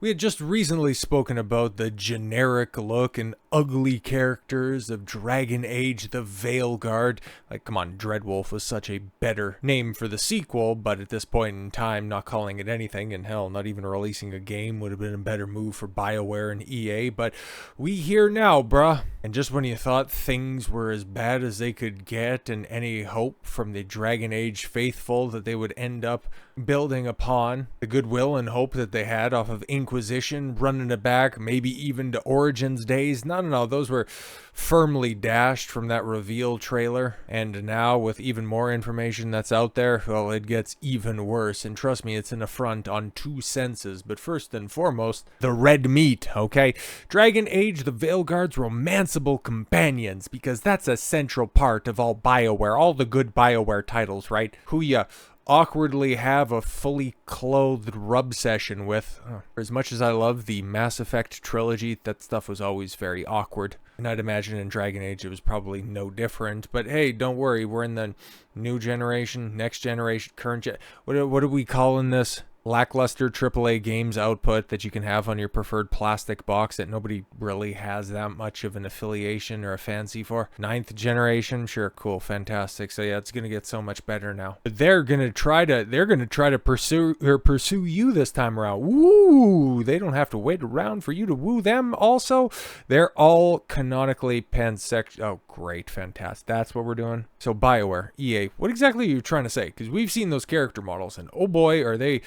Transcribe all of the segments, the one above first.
We had just recently spoken about the generic look and ugly characters of Dragon Age the Veilguard. Like, come on, Dreadwolf was such a better name for the sequel, but at this point in time, not calling it anything, and hell, not even releasing a game would have been a better move for Bioware and EA, but we here now, bruh. And just when you thought things were as bad as they could get and any hope from the Dragon Age faithful that they would end up building upon the goodwill and hope that they had off of Inquisition, running it back, maybe even to Origins days. No, those were firmly dashed from that reveal trailer. And now with even more information that's out there, well, it gets even worse. And trust me, it's an affront on two senses. But first and foremost, the red meat, okay? Dragon Age, the Veilguard's romanceable companions, because that's a central part of all Bioware, all the good Bioware titles, right? Who ya awkwardly have a fully clothed rub session with. As much as I love the Mass Effect trilogy, that stuff was always very awkward. And I'd imagine in Dragon Age it was probably no different. But hey, don't worry, we're in the new generation, next generation, current gen. What are we calling this? Lackluster AAA games output that you can have on your preferred plastic box that nobody really has that much of an affiliation or a fancy for. Ninth generation, sure, cool, fantastic. So yeah, it's gonna get so much better now. But they're gonna try to pursue you this time around. Woo! They don't have to wait around for you to woo them. Also, they're all canonically pansexual. Oh, great, fantastic. That's what we're doing. So Bioware, EA, what exactly are you trying to say? Because we've seen those character models, and oh boy, are they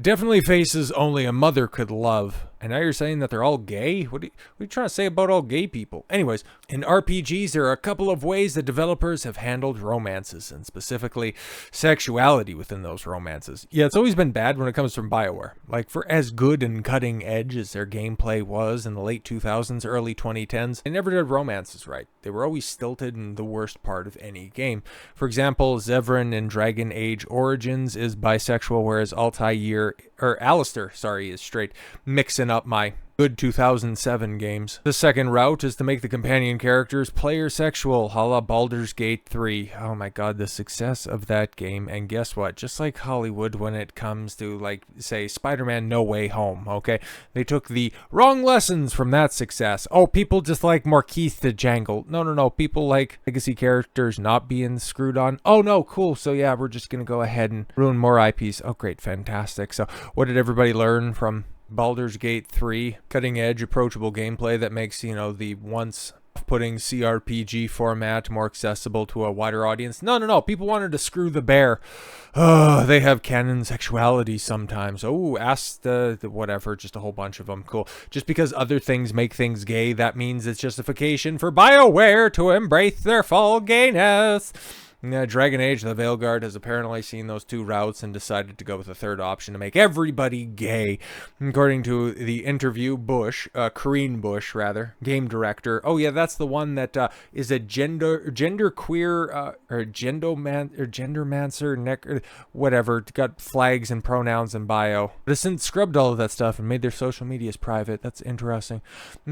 definitely faces only a mother could love. And now you're saying that they're all gay? What are you trying to say about all gay people? Anyways, in RPGs, there are a couple of ways that developers have handled romances, and specifically sexuality within those romances. Yeah, it's always been bad when it comes from Bioware. Like, for as good and cutting edge as their gameplay was in the late 2000s, early 2010s, they never did romances right. They were always stilted and the worst part of any game. For example, Zevran in Dragon Age Origins is bisexual, whereas Alistair, is straight, mixing up my good 2007 games. The second route is to make the companion characters player sexual, a la Baldur's Gate 3. Oh my god, the success of that game. And guess what? Just like Hollywood when it comes to, like, say, Spider-Man No Way Home, okay? They took the wrong lessons from that success. Oh, people just like Marquise the Jangle. No. People like legacy characters not being screwed on. Oh no, cool. So yeah, we're just gonna go ahead and ruin more IPs. Oh great, fantastic. So what did everybody learn from Baldur's Gate 3? Cutting edge, approachable gameplay that makes, the once putting CRPG format more accessible to a wider audience. No. People wanted to screw the bear. They have canon sexuality sometimes. Oh, ask the whatever, just a whole bunch of them. Cool. Just because other things make things gay, that means it's justification for Bioware to embrace their full gayness. Dragon Age, the Veilguard, has apparently seen those two routes and decided to go with a third option to make everybody gay. According to the interview, Corinne Bush, game director. Oh yeah, that's the one that is a genderqueer or gendermancer, whatever. Got flags and pronouns in bio. But has since scrubbed all of that stuff and made their social medias private. That's interesting.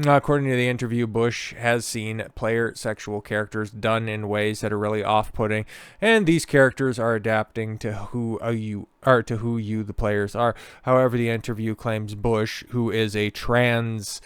According to the interview, Bush has seen player sexual characters done in ways that are really off-putting. And these characters are adapting to who you, the players, are. However, the interview claims Bush, who is a trans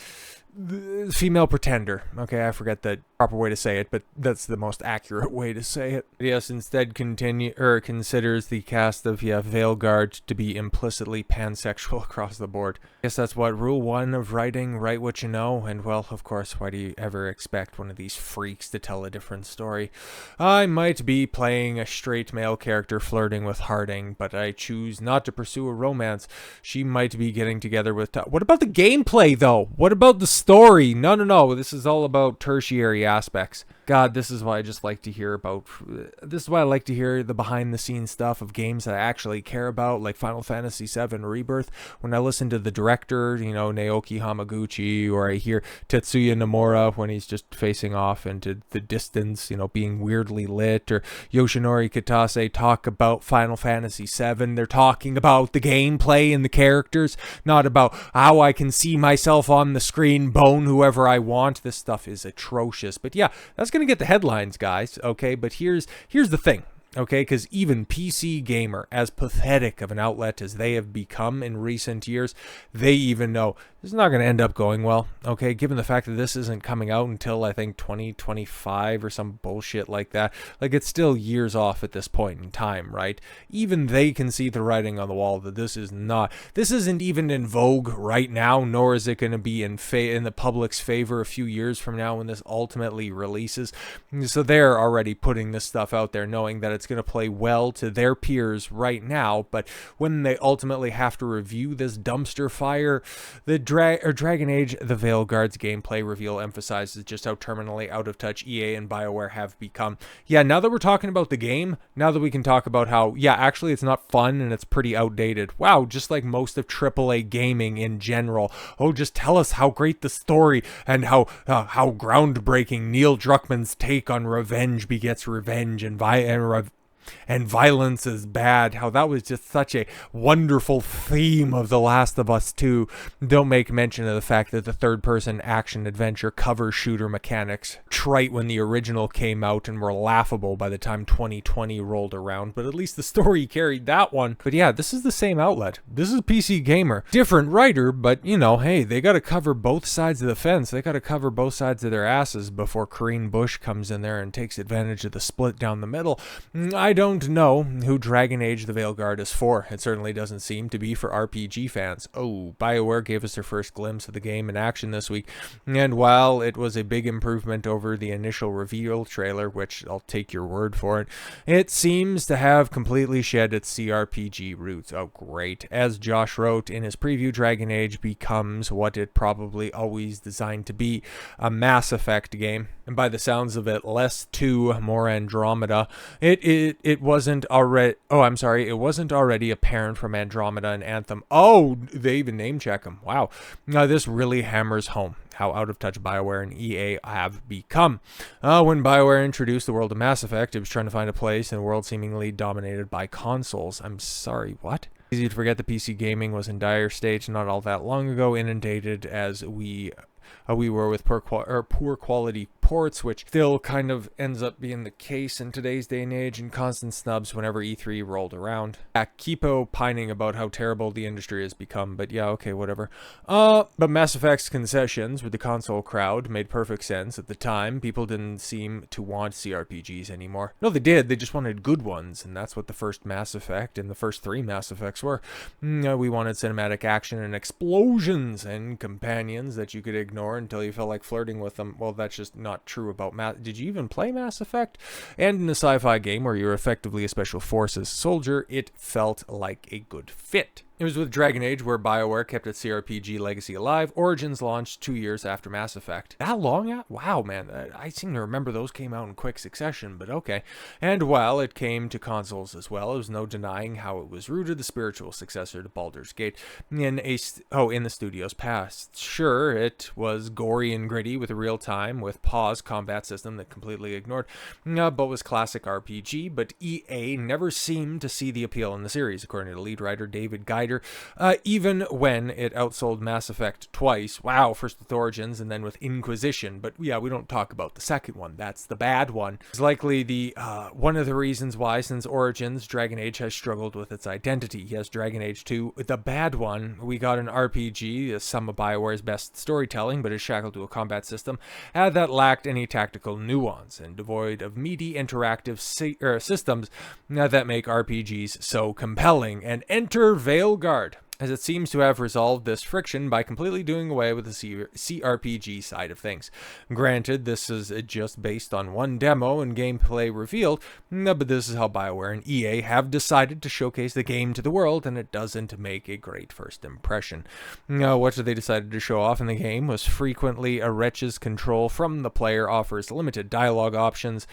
female pretender. Okay, I forget the proper way to say it, but that's the most accurate way to say it. Yes, instead considers the cast of Veilguard to be implicitly pansexual across the board. Guess that's what rule one of writing: write what you know. And well, of course, why do you ever expect one of these freaks to tell a different story? I might be playing a straight male character flirting with Harding, but I choose not to pursue a romance. She might be getting together with what about the gameplay though? What about the story? No. This is all about tertiary aspects. God, this is why I just like to hear about. This is why I like to hear the behind-the-scenes stuff of games that I actually care about, like Final Fantasy VII Rebirth. When I listen to the director, Naoki Hamaguchi, or I hear Tetsuya Nomura when he's just facing off into the distance, being weirdly lit, or Yoshinori Kitase talk about Final Fantasy VII. They're talking about the gameplay and the characters, not about how I can see myself on the screen, bone whoever I want. This stuff is atrocious. But yeah, that's going to get the headlines, guys, okay? But here's the thing. okay? Because even PC Gamer, as pathetic of an outlet as they have become in recent years, they even know this is not going to end up going well, okay? Given the fact that this isn't coming out until, I think, 2025 or some bullshit like that. Like, it's still years off at this point in time, right? Even they can see the writing on the wall that this isn't even in vogue right now, nor is it going to be in the public's favor a few years from now when this ultimately releases. So they're already putting this stuff out there knowing that it's going to play well to their peers right now, but when they ultimately have to review this dumpster fire, the Dragon Age the Veilguard's gameplay reveal emphasizes just how terminally out of touch EA and Bioware have become. Yeah, now that we're talking about the game, now that we can talk about how, yeah, actually it's not fun and it's pretty outdated. Wow, just like most of AAA gaming in general. Oh, just tell us how great the story and how groundbreaking Neil Druckmann's take on revenge begets revenge and violence is bad. How that was just such a wonderful theme of The Last of Us 2. Don't make mention of the fact that the third-person action-adventure cover shooter mechanics trite when the original came out and were laughable by the time 2020 rolled around, but at least the story carried that one. But yeah, this is the same outlet. This is PC Gamer. Different writer, but you know, hey, they gotta cover both sides of the fence. They gotta cover both sides of their asses before Corinne Bush comes in there and takes advantage of the split down the middle. I don't know who Dragon Age the Veilguard is for. It certainly doesn't seem to be for RPG fans. Oh, Bioware gave us their first glimpse of the game in action this week, and while it was a big improvement over the initial reveal trailer, which I'll take your word for it, it seems to have completely shed its CRPG roots. Oh, great. As Josh wrote in his preview, Dragon Age becomes what it probably always designed to be, a Mass Effect game. And by the sounds of it, less 2, more Andromeda. It wasn't already... Oh, I'm sorry. It wasn't already apparent from Andromeda and Anthem. Oh, they even name check them. Wow. Now, this really hammers home how out of touch Bioware and EA have become. When Bioware introduced the world of Mass Effect, it was trying to find a place in a world seemingly dominated by consoles. I'm sorry, what? Easy to forget that PC gaming was in dire state not all that long ago, inundated as we were with poor quality ports, which still kind of ends up being the case in today's day and age, and constant snubs whenever E3 rolled around. Yeah, keep opining about how terrible the industry has become, but yeah, okay, whatever. But Mass Effect's concessions with the console crowd made perfect sense at the time. People didn't seem to want CRPGs anymore. No, they did. They just wanted good ones, and that's what the first Mass Effect and the first 3 Mass Effects were. We wanted cinematic action and explosions and companions that you could ignore until you felt like flirting with them. Well, that's just not true about Did you even play Mass Effect? And in a sci-fi game where you're effectively a special forces soldier, it felt like a good fit. It was with Dragon Age where Bioware kept its CRPG legacy alive. Origins launched 2 years after Mass Effect. That long? Wow, man. I seem to remember those came out in quick succession, but okay. And while it came to consoles as well, there was no denying how it was rooted the spiritual successor to Baldur's Gate in the studio's past. Sure, it was gory and gritty with a real-time, with pause combat system that completely ignored, but was classic RPG, but EA never seemed to see the appeal in the series, according to lead writer David Geider. Even when it outsold Mass Effect twice. Wow, first with Origins and then with Inquisition. But yeah, we don't talk about the second one. That's the bad one. It's likely the one of the reasons why, since Origins, Dragon Age has struggled with its identity. Yes, Dragon Age 2, the bad one. We got an RPG, some of Bioware's best storytelling, but is shackled to a combat system that lacked any tactical nuance and devoid of meaty interactive systems that make RPGs so compelling. And enter Veilguard, as it seems to have resolved this friction by completely doing away with the CRPG side of things. Granted, this is just based on one demo and gameplay revealed, but this is how Bioware and EA have decided to showcase the game to the world, and it doesn't make a great first impression. What they decided to show off in the game was frequently a wretch's control from the player offers limited dialogue options,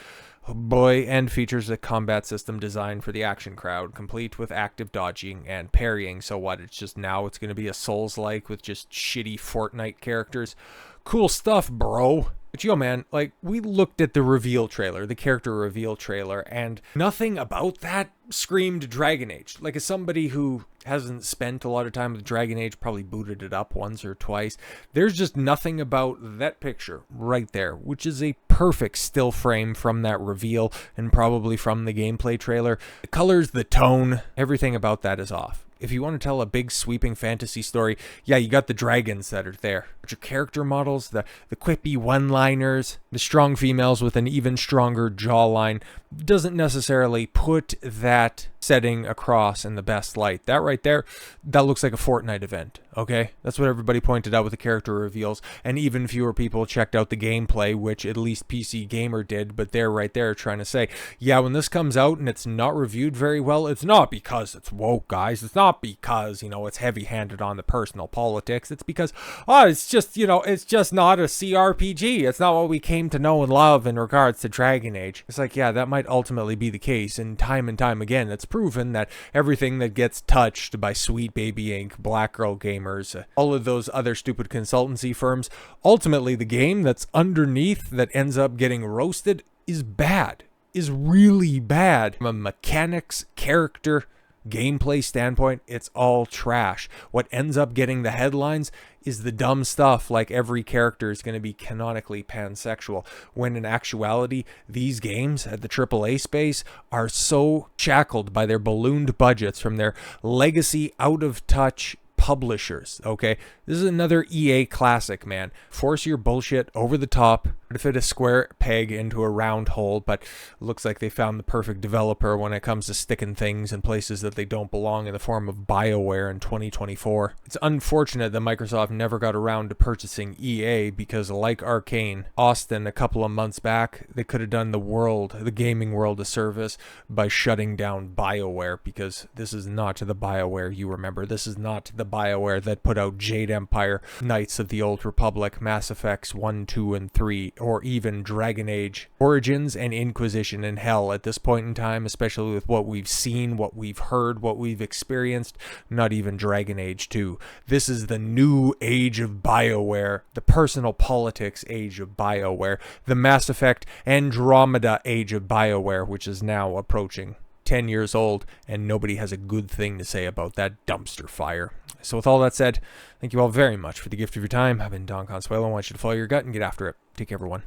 and features a combat system designed for the action crowd, complete with active dodging and parrying. So what, it's going to be a Souls-like with just shitty Fortnite characters? Cool stuff, bro. But yo, man, like, we looked at the reveal trailer, the character reveal trailer, and nothing about that screamed Dragon Age. Like, as somebody who hasn't spent a lot of time with Dragon Age, probably booted it up once or twice, there's just nothing about that picture right there, which is a perfect still frame from that reveal and probably from the gameplay trailer. The colors, the tone, everything about that is off. If you want to tell a big sweeping fantasy story, yeah, you got the dragons that are there. But your character models, the quippy one-liners, the strong females with an even stronger jawline, doesn't necessarily put that setting across in the best light. That right there, that looks like a Fortnite event, okay? That's what everybody pointed out with the character reveals, and even fewer people checked out the gameplay, which at least PC Gamer did, but they're right there trying to say, yeah, when this comes out and it's not reviewed very well, it's not because it's woke, guys. It's not because, it's heavy-handed on the personal politics. It's because, it's just, it's just not a CRPG. It's not what we came to know and love in regards to Dragon Age. It's like, yeah, that might ultimately be the case, and time again, it's proven that everything that gets touched by Sweet Baby Inc., Black Girl Gamers, all of those other stupid consultancy firms, ultimately the game that's underneath that ends up getting roasted is bad, is really bad. From a mechanics, character, gameplay standpoint, it's all trash. What ends up getting the headlines is the dumb stuff, like every character is going to be canonically pansexual, when in actuality, these games at the AAA space are so shackled by their ballooned budgets from their legacy out-of-touch publishers, okay? This is another EA classic, man. Force your bullshit over the top to fit a square peg into a round hole, but looks like they found the perfect developer when it comes to sticking things in places that they don't belong in the form of Bioware in 2024. It's unfortunate that Microsoft never got around to purchasing EA because, like Arcane, Austin a couple of months back, they could have done the gaming world a service by shutting down Bioware, because this is not the Bioware you remember. This is not the Bioware that put out Jade Empire, Knights of the Old Republic, Mass Effects 1, 2, and 3, or even Dragon Age Origins and Inquisition and Hell at this point in time, especially with what we've seen, what we've heard, what we've experienced. Not even Dragon Age 2. This is the new age of Bioware, the personal politics age of Bioware, the Mass Effect Andromeda age of Bioware, which is now approaching 10 years old, and nobody has a good thing to say about that dumpster fire. So with all that said, thank you all very much for the gift of your time. I've been Don Consuelo. I want you to follow your gut and get after it. Take care, everyone.